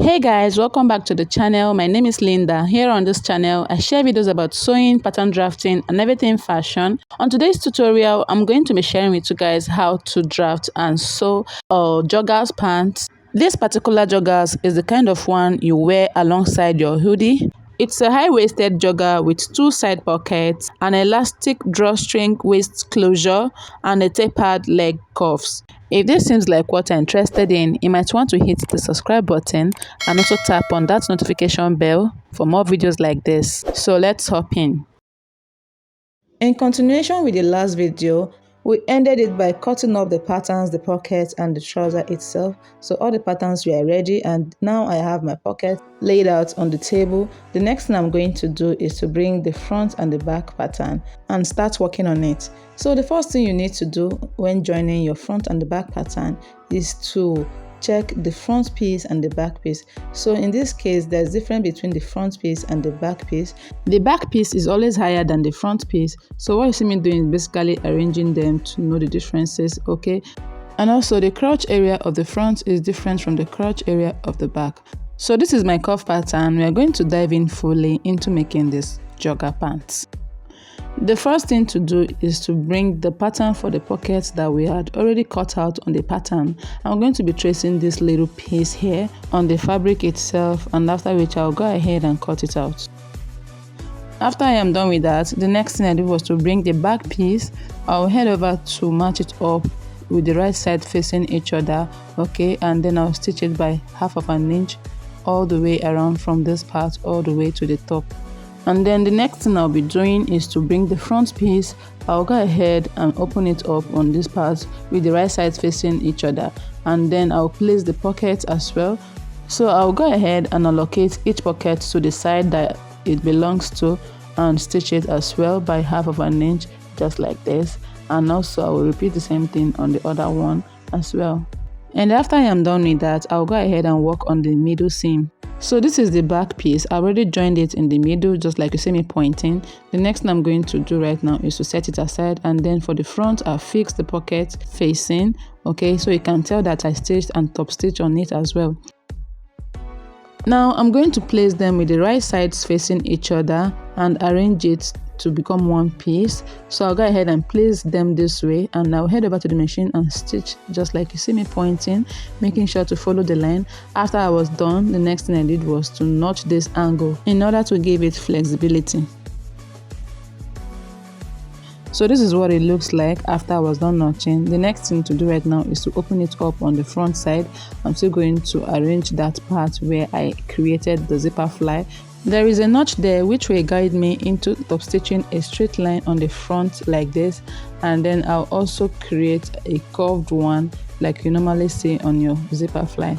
Hey guys, welcome back to the channel. My name is Linda. Here on this channel, I share videos about sewing, pattern drafting, and everything fashion. On today's tutorial, I'm going to be sharing with you guys how to draft and sew joggers pants. This particular joggers is the kind of one you wear alongside your hoodie. It's a high-waisted jogger with two side pockets, an elastic drawstring waist closure, and a tapered leg cuffs. If this seems like what you're interested in, you might want to hit the subscribe button and also tap on that notification bell for more videos like this. So let's hop in. In continuation with the last video, we ended it by cutting up the patterns, the pockets, and the trouser itself. So all the patterns were ready, and now I have my pocket laid out on the table. The next thing I'm going to do is to bring the front and the back pattern and start working on it. So the first thing you need to do when joining your front and the back pattern is to check the front piece and the back piece. So in this case, there's difference between the front piece and the back piece. The back piece is always higher than the front piece. So what you see me doing is basically arranging them to know the differences, okay? And also the crotch area of the front is different from the crotch area of the back. So this is my cuff pattern. We are going to dive in fully into making this jogger pants. The first thing to do is to bring the pattern for the pockets that we had already cut out on the pattern. I'm going to be tracing this little piece here on the fabric itself, and after which I'll go ahead and cut it out. After I am done with that, the next thing I did was to bring the back piece. I'll head over to match it up with the right side facing each other, okay, and then I'll stitch it by 1/2 inch all the way around from this part all the way to the top. And then the next thing I'll be doing is to bring the front piece. I'll go ahead and open it up on this part with the right sides facing each other, and then I'll place the pocket as well. So I'll go ahead and allocate each pocket to the side that it belongs to and stitch it as well by 1/2 inch, just like this. And also I will repeat the same thing on the other one as well. And after I am done with that, I'll go ahead and work on the middle seam. So this is the back piece. I already joined it in the middle, just like you see me pointing. The next thing I'm going to do right now is to set it aside, and then for the front I'll fix the pocket facing, okay, so you can tell that I stitched and top stitch on it as well. Now I'm going to place them with the right sides facing each other and arrange it to become one piece. So I'll go ahead and place them this way, and I'll head over to the machine and stitch just like you see me pointing, making sure to follow the line. After I was done, the next thing I did was to notch this angle in order to give it flexibility. So this is what it looks like after I was done notching. The next thing to do right now is to open it up on the front side. I'm still going to arrange that part where I created the zipper fly. There is a notch there which will guide me into top stitching a straight line on the front like this, and then I'll also create a curved one like you normally see on your zipper fly.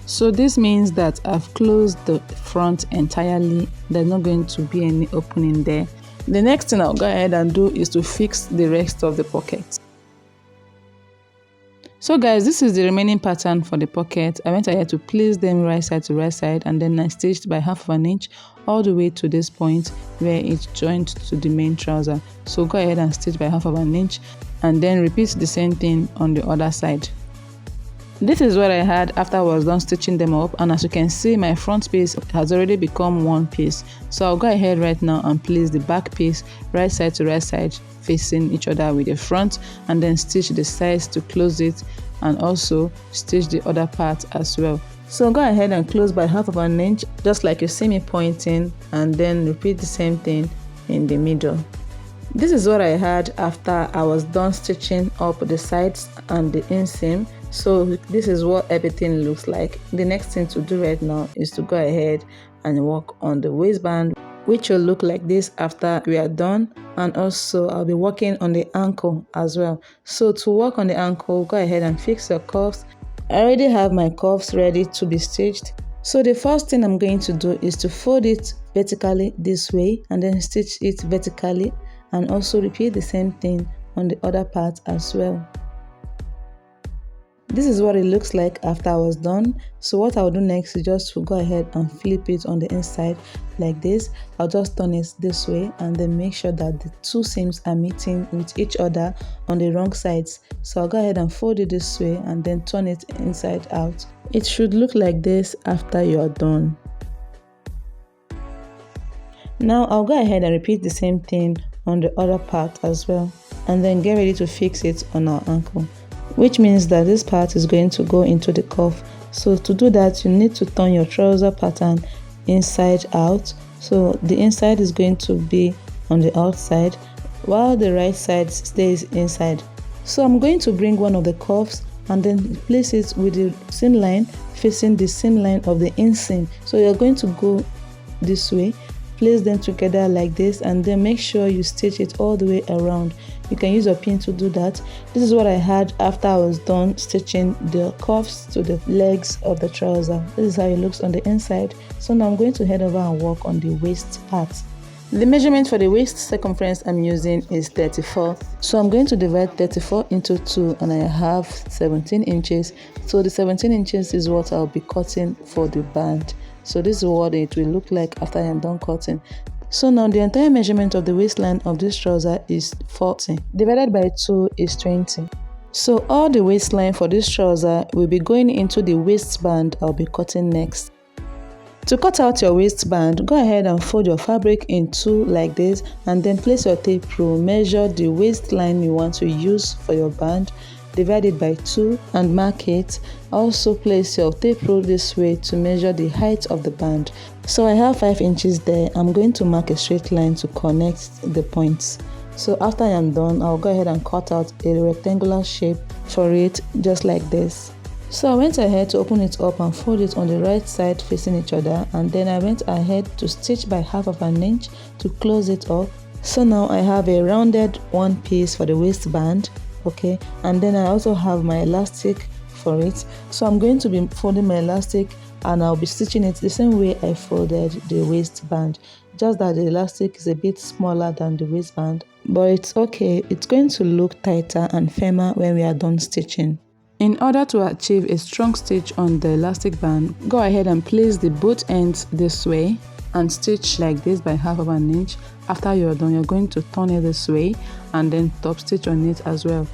So this means that I've closed the front entirely. There's not going to be any opening there. The next thing I'll go ahead and do is to fix the rest of the pocket. So guys, this is the remaining pattern for the pocket. I went ahead to place them right side to right side, and then I stitched by 1/2 inch all the way to this point where it's joined to the main trouser. So go ahead and stitch by 1/2 inch, and then repeat the same thing on the other side. This is what I had after I was done stitching them up, and as you can see, my front piece has already become one piece. So I'll go ahead right now and place the back piece right side to right side facing each other with the front, and then stitch the sides to close it, and also stitch the other part as well. So go ahead and close by 1/2 inch just like you see me pointing, and then repeat the same thing in the middle. This is what I had after I was done stitching up the sides and the inseam. So this is what everything looks like. The next thing to do right now is to go ahead and work on the waistband, which will look like this after we are done. And also I'll be working on the ankle as well. So to work on the ankle, go ahead and fix your cuffs. I already have my cuffs ready to be stitched. So the first thing I'm going to do is to fold it vertically this way, and then stitch it vertically, and also repeat the same thing on the other part as well. This is what it looks like after I was done. So what I'll do next is just to go ahead and flip it on the inside like this. I'll just turn it this way, and then make sure that the two seams are meeting with each other on the wrong sides. So I'll go ahead and fold it this way and then turn it inside out It should look like this after you are done. Now I'll go ahead and repeat the same thing on the other part as well, and then get ready to fix it on our ankle, which means that this part is going to go into the cuff. So to do that, you need to turn your trouser pattern inside out. So the inside is going to be on the outside while the right side stays inside. So I'm going to bring one of the cuffs and then place it with the seam line facing the seam line of the inseam. So you're going to go this way, place them together like this, and then make sure you stitch it all the way around. You can use a pin to do that. This is what I had after I was done stitching the cuffs to the legs of the trouser. This is how it looks on the inside. So now I'm going to head over and work on the waist part. The measurement for the waist circumference I'm using is 34. So I'm going to divide 34 into 2, and I have 17 inches. So the 17 inches is what I'll be cutting for the band. So this is what it will look like after I am done cutting. So now the entire measurement of the waistline of this trouser is 40. Divided by 2 is 20. So all the waistline for this trouser will be going into the waistband I'll be cutting next. To cut out your waistband, go ahead and fold your fabric in two like this, and then place your tape rule. Measure the waistline you want to use for your band, divide it by 2 and mark it. Also place your tape rule this way to measure the height of the band. So I have 5 inches there. I'm going to mark a straight line to connect the points. So after I am done, I'll go ahead and cut out a rectangular shape for it, just like this. So I went ahead to open it up and fold it on the right side facing each other, and then I went ahead to stitch by 1/2 an inch to close it up. So now I have a rounded one piece for the waistband, okay, and then I also have my elastic for it. So I'm going to be folding my elastic and I'll be stitching it the same way I folded the waistband, just that the elastic is a bit smaller than the waistband, but it's okay. It's going to look tighter and firmer when we are done stitching. In order to achieve a strong stitch on the elastic band, go ahead and place the both ends this way and stitch like this by 1/2 an inch. After you're done, you're going to turn it this way and then top stitch on it as well.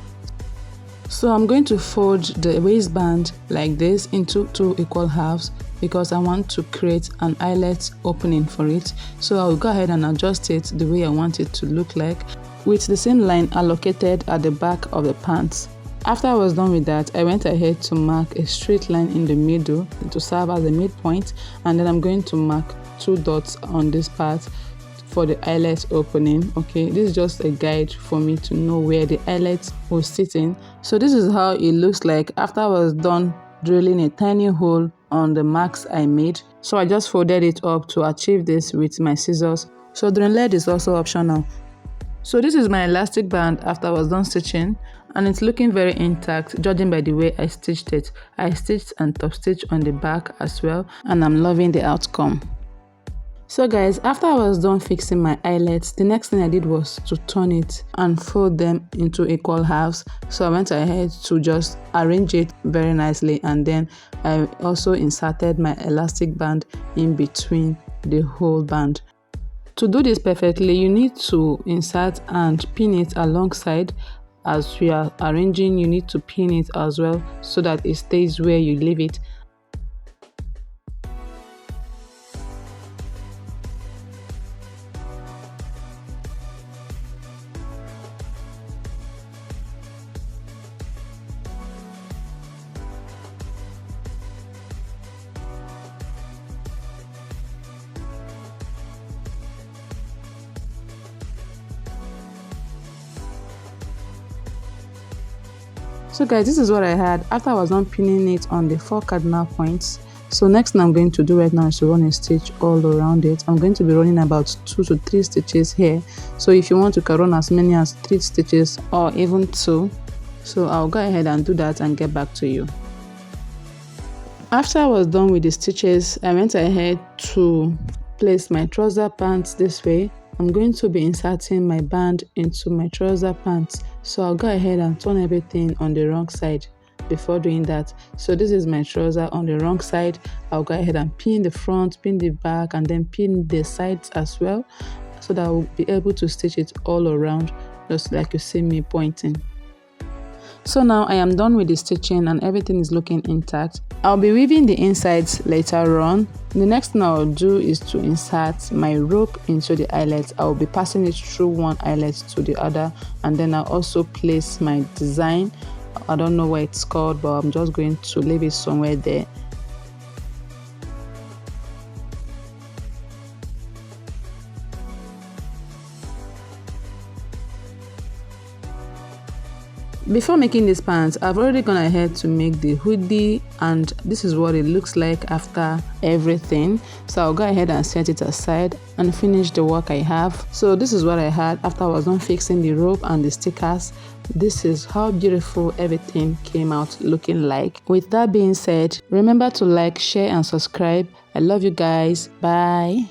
So I'm going to fold the waistband like this into 2 equal halves because I want to create an eyelet opening for it. So I'll go ahead and adjust it the way I want it to look like, with the same line allocated at the back of the pants. After I was done with that, I went ahead to mark a straight line in the middle to serve as the midpoint, and then I'm going to mark 2 dots on this part for the eyelet opening. Okay, this is just a guide for me to know where the eyelet will sit in. So this is how it looks like after I was done drilling a tiny hole on the marks I made. So I just folded it up to achieve this with my scissors. So the lead is also optional. So this is my elastic band after I was done stitching, and it's looking very intact judging by the way I stitched it. I stitched and top stitched on the back as well, and I'm loving the outcome. So guys, after I was done fixing my eyelets, the next thing I did was to turn it and fold them into equal halves. So I went ahead to just arrange it very nicely, and then I also inserted my elastic band in between the whole band. To do this perfectly, you need to insert and pin it alongside. As we are arranging, you need to pin it as well so that it stays where you leave it. So guys, this is what I had after I was done pinning it on the 4 cardinal points. So next thing I'm going to do right now is to run a stitch all around it. I'm going to be running about 2 to 3 stitches here. So if you want, you can run as many as 3 stitches or even 2. So I'll go ahead and do that and get back to you. After I was done with the stitches, I went ahead to place my trouser pants this way. I'm going to be inserting my band into my trouser pants, so I'll go ahead and turn everything on the wrong side before doing that. So this is my trouser on the wrong side. I'll go ahead and pin the front, pin the back, and then pin the sides as well, so that I'll be able to stitch it all around just like you see me pointing. So now I am done with the stitching and everything is looking intact. I'll be weaving the insides later on. The next thing I'll do is to insert my rope into the eyelet. I'll be passing it through one eyelet to the other, and then I'll also place my design. I don't know what it's called, but I'm just going to leave it somewhere there. Before making these pants, I've already gone ahead to make the hoodie, and this is what it looks like after everything. So I'll go ahead and set it aside and finish the work I have. So this is what I had after I was done fixing the rope and the stickers. This is how beautiful everything came out looking like. With that being said, remember to like, share and subscribe. I love you guys. Bye.